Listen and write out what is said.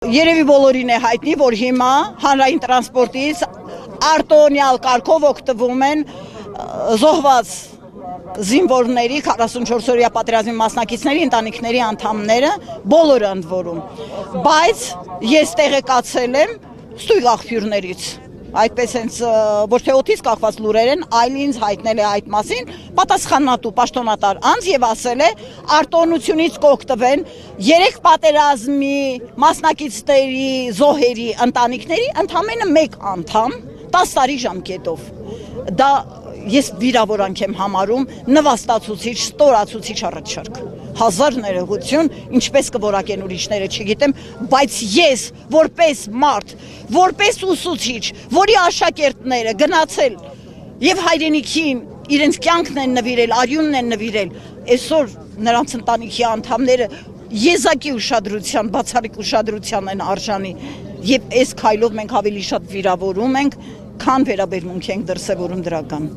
Երևի բոլորին է հայտնի, որ հիմա հանրային տրանսպորտից արտոնյալ կարգով օգտվում են զոհված զինվորների 44-օրյա պատերազմի մասնակիցների ընտանիքների անդամները, բոլորը ընդ որում, բայց ես տեղեկացել եմ ստույգ աղբյուրներից, այդպես հենց ոչ թե օդից կախված լուրեր են, այլ ինձ հայտնել է այդ մասին պատասխանատու պաշտոնատար անձ եւ ասել է արտոնությունից կօգտվեն 3 պատերազմի մասնակիցների զոհերի ընտանիքների ընդամենը 1 անդամ 10 տարի ժամկետով։ Դա ես վիրավորանք եմ համարում, նվաստացուցիչ, ստորացուցիչ առաջարկ։ Հազար ներողություն, ինչպես կորակեն ուրիշները, չգիտեմ, բայց ես որպես մարդ, որպես ուսուցիչ, որի աշակերտները գնացել եւ հայրենիքին իրենց կյանքն են նվիրել, արյունն են նվիրել, այսօր նրանց ընտանիքի անդամները եզակի ուշադրության, բացառիկ ուշադրության են արժանի եւ այս քայլով մենք ավելի շատ վիրավորում ենք, քան վերաբերմունք ենք դրսևորում դրական։